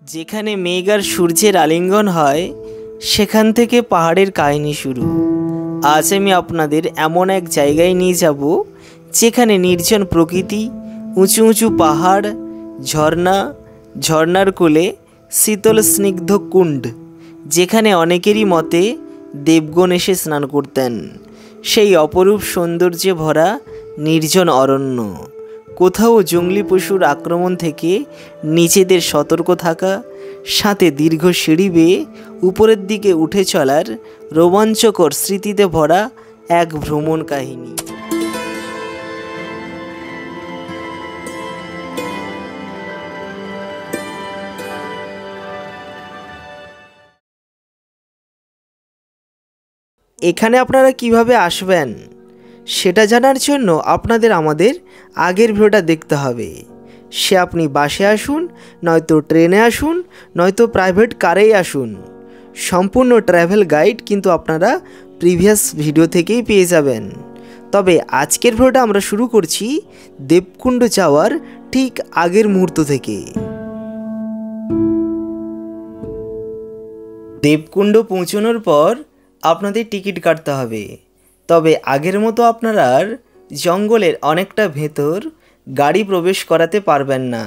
যেখানে মেঘ আর সূর্যের আলিঙ্গন হয় সেখান থেকে পাহাড়ের কাহিনী শুরু। আজ আমি আপনাদের এমন এক জায়গায় নিয়ে যাব যেখানে নির্জন প্রকৃতি, উঁচু উঁচু পাহাড়, ঝর্ণা, ঝর্ণার কোলে শীতল স্নিগ্ধ কুণ্ড, যেখানে অনেকেরই মতে দেবগণ এসে স্নান করতেন। সেই অপরূপ সৌন্দর্যে ভরা নির্জন অরণ্য, কোথাও জঙ্গলি পশুর আক্রমণ থেকে নিজেদের সতর্ক থাকা, সাথে দীর্ঘ সিঁড়ি বেয়ে উপরের দিকে উঠে চলার রোমাঞ্চকর স্মৃতিতে ভরা এক ভ্রমণ কাহিনী। এখানে আপনারা কিভাবে আসবেন সেটা জানার জন্য আপনাদের আমাদের আগের ভিডিওটা দেখতে হবে। সে আপনি বাসে আসুন, নয়তো ট্রেনে আসুন, নয়তো প্রাইভেট কারেই আসুন, সম্পূর্ণ ট্রাভেল গাইড কিন্তু আপনারা প্রিভিয়াস ভিডিও থেকেই পেয়ে যাবেন। তবে আজকের ভিডিওটা আমরা শুরু করছি দেবকুণ্ড যাওয়ার ঠিক আগের মুহূর্ত থেকে। দেবকুণ্ড পৌঁছানোর পর আপনাদের টিকিট কাটতে হবে। তবে আগের মতো আপনারা আর জঙ্গলের অনেকটা ভেতর গাড়ি প্রবেশ করাতে পারবেন না।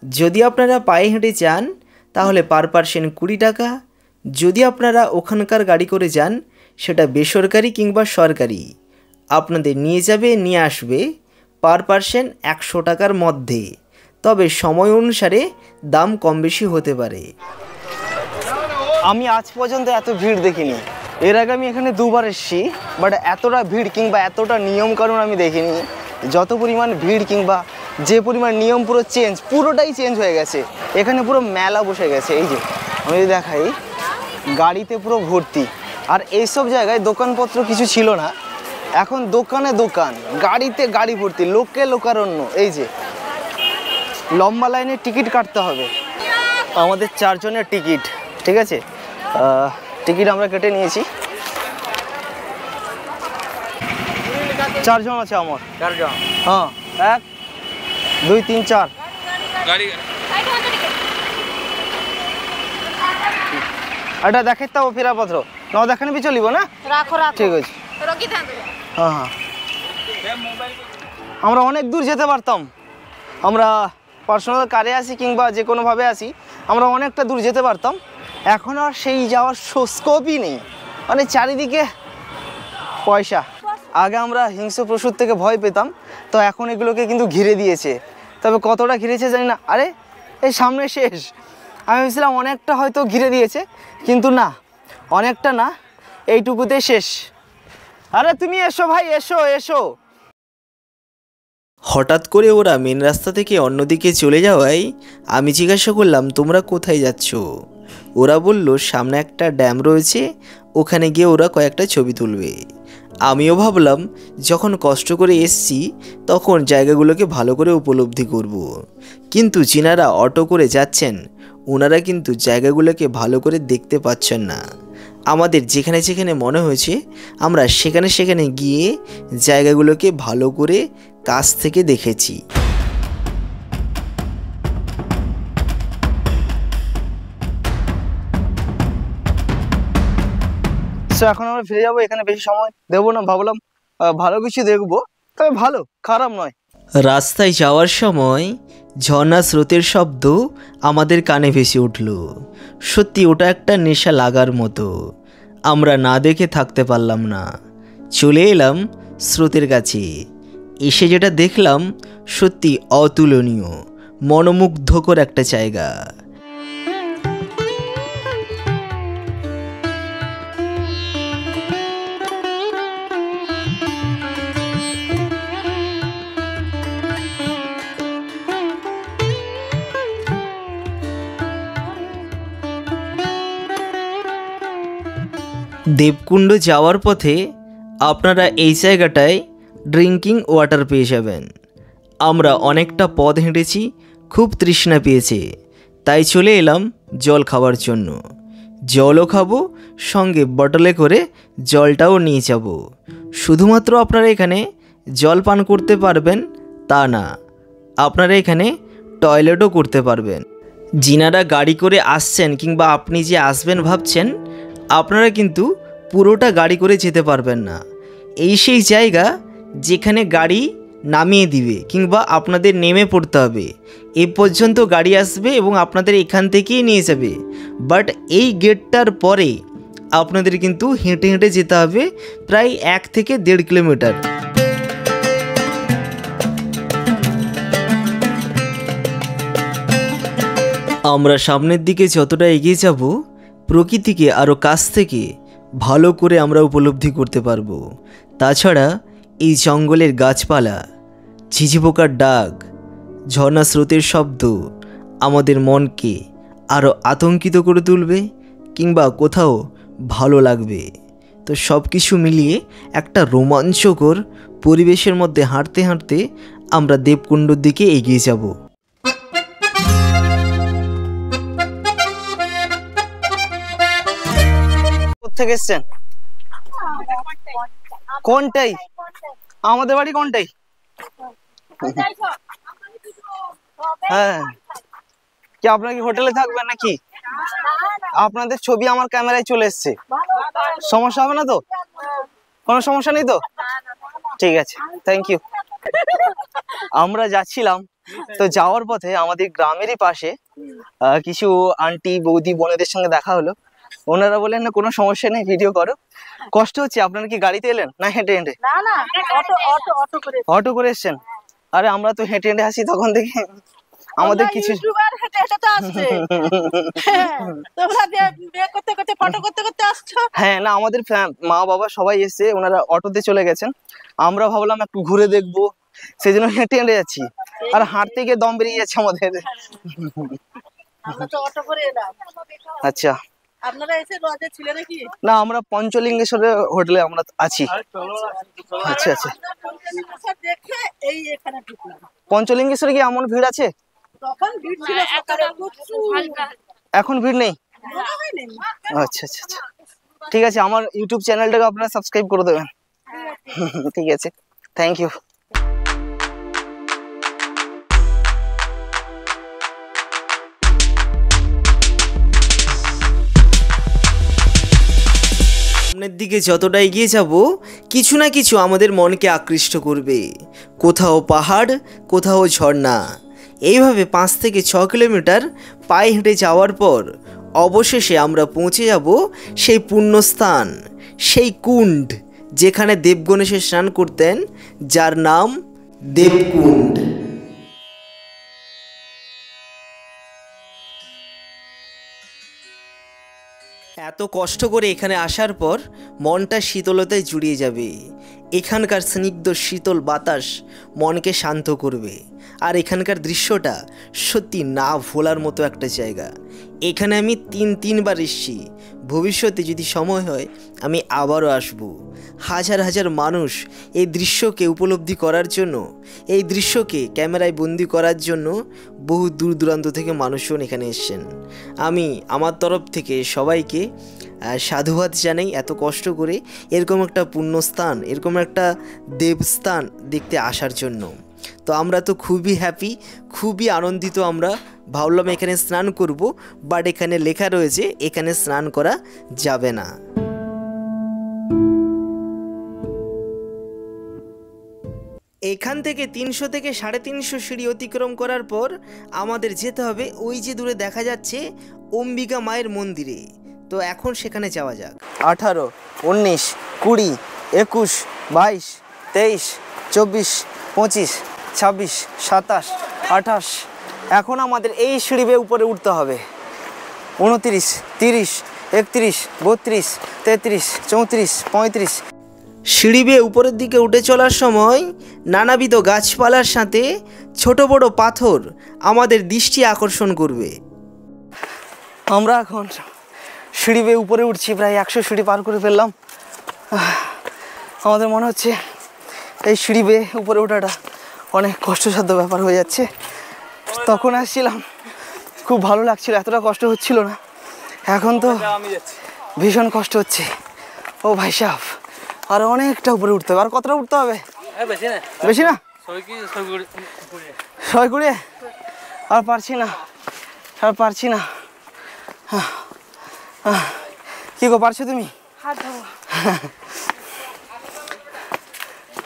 যদি আপনারা পায়ে হেঁটে যান তাহলে পার পার্সন 20 টাকা, যদি আপনারা ওখানকার গাড়ি করে যান সেটা বেসরকারি কিংবা সরকারি, আপনাদের নিয়ে যাবে নিয়ে আসবে পার পার্সন 100 টাকার মধ্যে। তবে সময় অনুসারে দাম কম বেশি হতে পারে। আমি আজ পর্যন্ত এত ভিড় দেখিনি। এর আগে আমি এখানে দুবার এসেছি, বাট এতটা ভিড় কিংবা এতটা নিয়মকানুন আমি দেখিনি। যত পরিমাণ ভিড় কিংবা যে পরিমাণ নিয়ম পুরো পুরোটাই চেঞ্জ হয়ে গেছে। এখানে পুরো মেলা বসে গেছে। এই যে আমি যদি দেখাই, গাড়িতে পুরো ভর্তি। আর এইসব জায়গায় দোকানপত্র কিছু ছিল না, এখন দোকানে দোকান, গাড়িতে গাড়ি ভর্তি, লোকে লোকারণ্য। এই যে লম্বা লাইনে টিকিট কাটতে হবে। আমাদের 4 জনের টিকিট, ঠিক আছে? টিকিট আমরা কেটে নিয়েছি। 4 জন আছে আমার। 4 জন? হ্যাঁ, 1 2 3 4 গাড়ি। এটা দেখাইতে হবে ফেরাপত্র, ন দেখানি বি চলিব না? রাখো রাখো, ঠিক আছে। হ্যাঁ হ্যাঁ, আমরা অনেক দূর যেতে পারতাম। আমরা পার্সোনাল কারে আসি কিংবা যে কোনোভাবে আসি, আমরা অনেকটা দূর যেতে পারতাম। এখন আর সেই যাওয়ার স্কোপই নেই, মানে চারিদিকে পয়সা। আগে আমরা হিংস্র পশুর থেকে ভয় পেতাম, তো এখন এগুলোকে কিন্তু ঘিরে দিয়েছে। তবে কতটা ঘিরেছে জানি না। আরে এই সামনে শেষ, আমি ভেবেছিলাম অনেকটা হয়তো ঘিরে দিয়েছে, কিন্তু না, অনেকটা না, এইটুকুতে শেষ। আরে তুমি এসো ভাই, এসো এসো। হঠাৎ করে ওরা মেন রাস্তা থেকে অন্যদিকে চলে যাওয়ায় আমি জিজ্ঞাসা করলাম, তোমরা কোথায় যাচ্ছ? ওরা বলল সামনে একটা ড্যাম রয়েছে, ওখানে গিয়ে ওরা কয়েকটা ছবি তুলবে। আমিও ভাবলাম যখন কষ্ট করে এসছি তখন জায়গাগুলোকে ভালো করে উপলব্ধি করব। কিন্তু যিনারা অটো করে যাচ্ছেন ওনারা কিন্তু জায়গাগুলোকে ভালো করে দেখতে পাচ্ছেন না। আমাদের যেখানে যেখানে মনে হয়েছে আমরা সেখানে সেখানে গিয়ে জায়গাগুলোকে ভালো করে কাছ থেকে দেখেছি। এখন আমরা ফিরে যাবো, এখানে বেশি সময় দেবো না। ভাবলাম ভালো কিছু দেখবো, তবে ভালো, খারাপ নয়। রাস্তায় যাওয়ার সময় ঝর্ণা স্রোতের শব্দ আমাদের কানে ভেসে উঠল। সত্যি ওটা একটা নেশা লাগার মতো। আমরা না দেখে থাকতে পারলাম না, চলে এলাম স্রোতের কাছে। এসে যেটা দেখলাম সত্যি অতুলনীয়, মনোমুগ্ধকর একটা জায়গা। দেবকুণ্ড যাওয়ার পথে আপনারা এই জায়গাটায় ড্রিঙ্কিং ওয়াটার পেয়ে যাবেন। আমরা অনেকটা পথ হেঁটেছি, খুব তৃষ্ণা পেয়েছে, তাই চলে এলাম জল খাওয়ার জন্য। জলও খাবো, সঙ্গে বটলে করে জলটাও নিয়ে যাব। শুধুমাত্র আপনারা এখানে জল পান করতে পারবেন তা না, আপনারা এখানে টয়লেটও করতে পারবেন। যিনারা গাড়ি করে আসছেন কিংবা আপনি যে আসবেন ভাবছেন, আপনারা কিন্তু পুরোটা গাড়ি করে যেতে পারবেন না। এই সেই জায়গা যেখানে গাড়ি নামিয়ে দিবে কিংবা আপনাদের নেমে পড়তে হবে। এ পর্যন্ত গাড়ি আসবে এবং আপনাদের এখান থেকেই নিয়ে যাবে। বাট এই গেটটার পরে আপনাদের কিন্তু হেঁটে হেঁটে যেতে হবে প্রায় 1 থেকে 1.5 কিলোমিটার। আমরা সামনের দিকে যতটা এগিয়ে যাব, প্রকৃতিকে আরও কাছ থেকে ভালো করে আমরা উপলব্ধি করতে পারবো। তাছাড়া এই জঙ্গলের গাছপালা, ঝিঝি পোকার ডাক, ঝর্ণা স্রোতের শব্দ আমাদের মনকে আরও আতঙ্কিত করে তুলবে কিংবা কোথাও ভালো লাগবে। তো সব কিছু মিলিয়ে একটা রোমাঞ্চকর পরিবেশের মধ্যে হাঁটতে হাঁটতে আমরা দেবকুণ্ডর দিকে এগিয়ে যাব। কোথেকে এসছেন? কোনটাই? আমাদের বাড়ি কোনটাই? হ্যাঁ, কি আপনারা কি হোটেলে থাকবেন নাকি? আপনাদের ছবি আমার ক্যামেরায় চলে এসছে, সমস্যা হবে না তো? কোনো সমস্যা নেই তো? ঠিক আছে, থ্যাংক ইউ। আমরা যাচ্ছিলাম, তো যাওয়ার পথে আমাদের গ্রামেরই পাশে কিছু আন্টি বৌদি বোনেদের সঙ্গে দেখা হলো। ওনারা বললেন না কোনো সমস্যা নেই, ভিডিও করো। কষ্ট হচ্ছে? আপনারা কি গাড়িতে এলেন না হেঁটে হেঁটে? অটো করে এসছেন? আরে আমরা তো হেঁটে হেঁটে আসি তখন থেকে, আমাদের কিছু হ্যাঁ না, আমাদের মা বাবা সবাই এসছে, ওনারা অটোতে চলে গেছেন। আমরা ভাবলাম একটু ঘুরে দেখবো, সেই জন্য হেঁটে হেঁটে যাচ্ছি। আর হাঁটতে গিয়ে দম বেরিয়ে যাচ্ছে আমাদের। আচ্ছা, আপনারা এসে লজে ছিলেন নাকি? না, আমরা পঞ্চলিঙ্গেশ্বরের হোটেলে আমরা আছি। আচ্ছা আচ্ছা, পঞ্চলিঙ্গেশ্বরে কি এমন ভিড় আছে? এখন ভিড় নেই? আচ্ছা আচ্ছা আচ্ছা, ঠিক আছে। আমার ইউটিউব চ্যানেলটাকে আপনারা সাবস্ক্রাইব করে দেবেন। ঠিক আছে, থ্যাংক ইউ। সামনের দিকে যতটা এগিয়ে যাব, কিছু না কিছু আমাদের মনকে আকৃষ্ট করবে। কোথাও পাহাড়, কোথাও ঝর্ণা। এইভাবে 5 থেকে 6 কিলোমিটার পায়ে হেঁটে যাওয়ার পর অবশেষে আমরা পৌঁছে যাব সেই পুণ্যস্থান, সেই কুণ্ড যেখানে দেবগণেশে স্নান করতেন, যার নাম দেবকুণ্ড। এত কষ্ট করে এখানে আসার পর মনটা শীতলতায় জুড়িয়ে যাবে। এখানকার স্নিগ্ধ শীতল বাতাস মনকে শান্ত করবে। আর এখানকার দৃশ্যটা সত্যি না ভোলার মতো একটা জায়গা। এখানে আমি 3বার এসেছি। ভবিষ্যতে যদি সময় হয় আমি আবারও আসব। হাজার হাজার মানুষ এই দৃশ্যকে উপলব্ধি করার জন্য, এই দৃশ্যকে ক্যামেরায় বন্দি করার জন্য বহু দূর দূরান্ত থেকে মানুষজন এখানে এসেছেন। আমি আমার তরফ থেকে সবাইকে সাধুবাদ জানাই এত কষ্ট করে এরকম একটা পুণ্যস্থান, এরকম একটা দেবস্থান দেখতে আসার জন্য। তো আমরা তো খুবই হ্যাপি, খুবই আনন্দিত। আমরা ভাবলাম এখানে স্নান করব, বাট এখানে লেখা রয়েছে এখানে স্নান করা যাবে না। এখান থেকে 300 থেকে 350 সিঁড়ি অতিক্রম করার পর আমাদের যেতে হবে ওই যে দূরে দেখা যাচ্ছে অম্বিকা মায়ের মন্দিরে। তো এখন সেখানে যাওয়া যাক। 18, 19, 20, 21, 22, 23, 24, 25, 26, 27, 28। এখন আমাদের এই সিঁড়ি বেয়ে উপরে উঠতে হবে। 29, 30, 31, 32, 33, 34, 35। সিঁড়ি বেয়ে উপরের দিকে উঠে চলার সময় নানাবিধ গাছপালার সাথে ছোট বড় পাথর আমাদের দৃষ্টি আকর্ষণ করবে। আমরা এখন সিঁড়ি বেয়ে উপরে উঠছি, প্রায় 100 সিঁড়ি পার করে ফেললাম। আমাদের মনে হচ্ছে এই সিঁড়ি বেয়ে উপরে ওঠাটা অনেক কষ্টসাধ্য ব্যাপার হয়ে যাচ্ছে। তখন আসছিলাম খুব ভালো লাগছিল, এতটা কষ্ট হচ্ছিল না। এখন তো ভীষণ কষ্ট হচ্ছে। ও ভাই সাহেব, আর অনেকটা উপরে উঠতে হবে। আর কতটা উঠতে হবে? বেশি না, 120। আর পারছি না। আর পারছি না। কি গো, পারছো তুমি?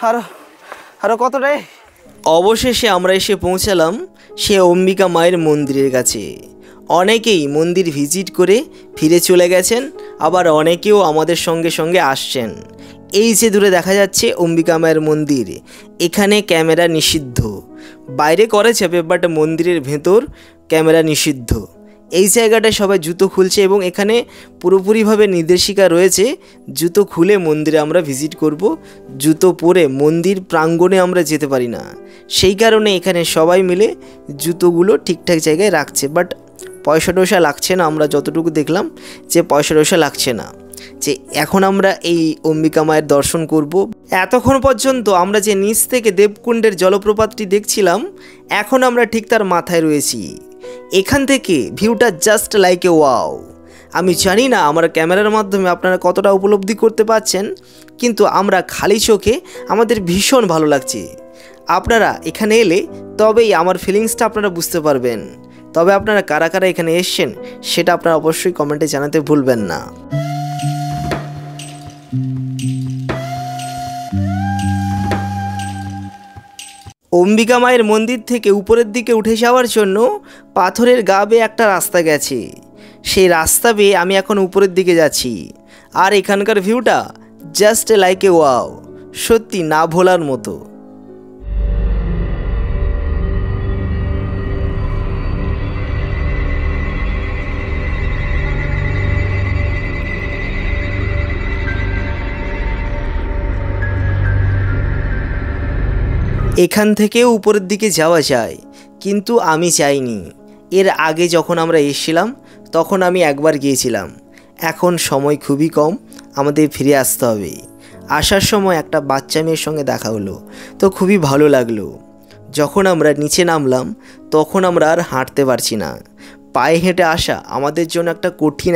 আরো আরো কতটাই? অবশেষে আমরা এসে পৌঁছালাম সে অম্বিকা মায়ের মন্দিরের কাছে। অনেকেই মন্দির ভিজিট করে ফিরে চলে গেছেন, আবার অনেকেও আমাদের সঙ্গে সঙ্গে আসছেন। এই যে দূরে দেখা যাচ্ছে অম্বিকা মায়ের মন্দির, এখানে ক্যামেরা নিষিদ্ধ। বাইরে করা যাবে, বাট মন্দিরের ভেতর ক্যামেরা নিষিদ্ধ। এই জায়গাটায় সবাই জুতো খুলছে এবং এখানে পুরোপুরিভাবে নির্দেশিকা রয়েছে জুতো খুলে মন্দিরে আমরা ভিজিট করব, জুতো পরে মন্দির প্রাঙ্গণে আমরা যেতে পারি না। সেই কারণে এখানে সবাই মিলে জুতোগুলো ঠিকঠাক জায়গায় রাখছে, বাট পয়সা টয়সা লাগছে না। আমরা যতটুকু দেখলাম যে পয়সা টয়সা লাগছে না। যে এখন আমরা এই অম্বিকা মায়ের দর্শন করব। এতক্ষণ পর্যন্ত আমরা যে নিচ থেকে দেবকুণ্ডের জলপ্রপাতটি দেখছিলাম, এখন আমরা ঠিক তার মাথায় রয়েছি। এখান থেকে ভিউটা জাস্ট লাইক এ ওয়াও। আমি জানি না আমার ক্যামেরার মাধ্যমে আপনারা কতটা উপলব্ধি করতে পারছেন, কিন্তু আমরা খালি চোখে আমাদের ভীষণ ভালো লাগছে। আপনারা এখানে এলে তবেই আমার ফিলিংসটা আপনারা বুঝতে পারবেন। তবে আপনারা কারা কারা এখানে এসছেন সেটা আপনারা অবশ্যই কমেন্টে জানাতে ভুলবেন না। অম্বিকা মায়ের মন্দির থেকে উপরের দিকে উঠে যাওয়ার জন্য পাথরের গা বেয়ে একটা রাস্তা গেছে। সেই রাস্তা বেয়ে আমি এখন উপরের দিকে যাচ্ছি। আর এখানকার ভিউটা জাস্ট লাইক এ ওয়াও, সত্যি না ভোলার মতো। এখান থেকেও উপরের দিকে যাওয়া যায়, কিন্তু আমি চাইনি। এর আগে যখন আমরা এসেছিলাম তখন আমি একবার গিয়েছিলাম। এখন সময় খুবই কম, আমাদের ফিরে আসতে হবে। আসার সময় একটা বাচ্চা মেয়ের সঙ্গে দেখা হলো, তো খুবই ভালো লাগলো। যখন আমরা নিচে নামলাম তখন আমরা আর হাঁটতে পারছি না। পায়ে হেঁটে আসা আমাদের জন্য একটা কঠিন,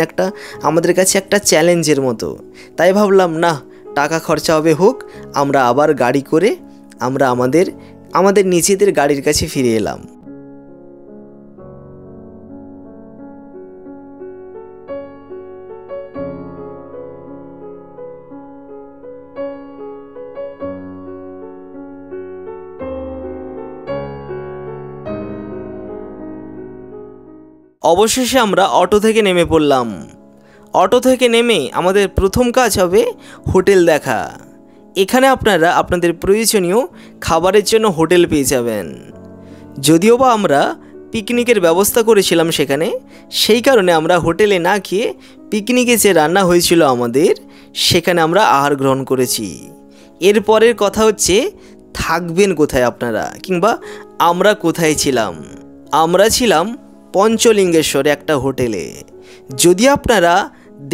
আমাদের কাছে একটা চ্যালেঞ্জের মতো। তাই ভাবলাম না, টাকা খরচা হবে হোক, আমরা আবার গাড়ি করে আমরা আমাদের নিজেদের গাড়ির কাছে ফিরে এলাম। অবশেষে আমরা অটো থেকে নেমে পড়লাম। অটো থেকে নেমে আমাদের প্রথম কাজ হবে হোটেল দেখা। এখানে আপনারা আপনাদের প্রয়োজনীয় খাবারের জন্য হোটেল পেয়ে যাবেন। যদিও বা আমরা পিকনিকের ব্যবস্থা করেছিলাম সেখানে, সেই কারণে আমরা হোটেলে না খেয়ে পিকনিকে যে রান্না হয়েছিল আমাদের সেখানে আমরা আহার গ্রহণ করেছি। এরপরের কথা হচ্ছে থাকবেন কোথায় আপনারা, কিংবা আমরা কোথায় ছিলাম। আমরা ছিলাম পঞ্চলিঙ্গেশ্বরে একটা হোটেলে। যদি আপনারা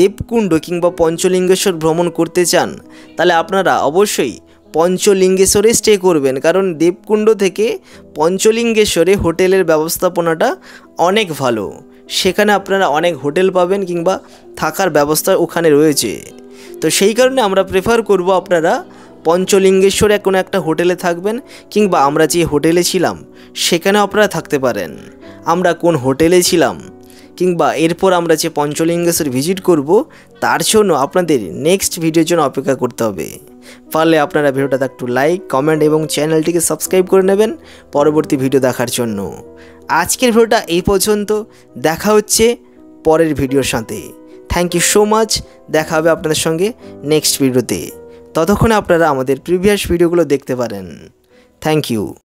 দেবকুণ্ড কিংবা পঞ্চলিঙ্গেশ্বর ভ্রমণ করতে চান তাহলে আপনারা অবশ্যই পঞ্চলিঙ্গেশ্বরে স্টে করবেন, কারণ দেবকুণ্ড থেকে পঞ্চলিঙ্গেশ্বরে হোটেলের ব্যবস্থাপনাটা অনেক ভালো। সেখানে আপনারা অনেক হোটেল পাবেন কিংবা থাকার ব্যবস্থা ওখানে রয়েছে। তো সেই কারণে আমরা প্রেফার করব আপনারা পঞ্চলিঙ্গেশ্বরে কোনো একটা হোটেলে থাকবেন, কিংবা আমরা যে হোটেলে ছিলাম সেখানেও আপনারা থাকতে পারেন। আমরা কোন হোটেলে ছিলাম কিংবা এরপর আমরা যে পঞ্চলিঙ্গেশ্বর ভিজিট করব তার জন্য আপনাদের নেক্সট ভিডিওর জন্য অপেক্ষা করতে হবে। পারলে আপনারা ভিডিওটা একটু লাইক, কমেন্ট এবং চ্যানেলটিকে সাবস্ক্রাইব করে নেবেন পরবর্তী ভিডিও দেখার জন্য। আজকের ভিডিওটা এই পর্যন্ত, দেখা হচ্ছে পরের ভিডিওর সাথে। Thank you so much. দেখা হবে আপনাদের সঙ্গে নেক্সট ভিডিওতে। ততক্ষণে আপনারা আমাদের প্রিভিয়াস ভিডিওগুলো দেখতে পারেন। Thank you.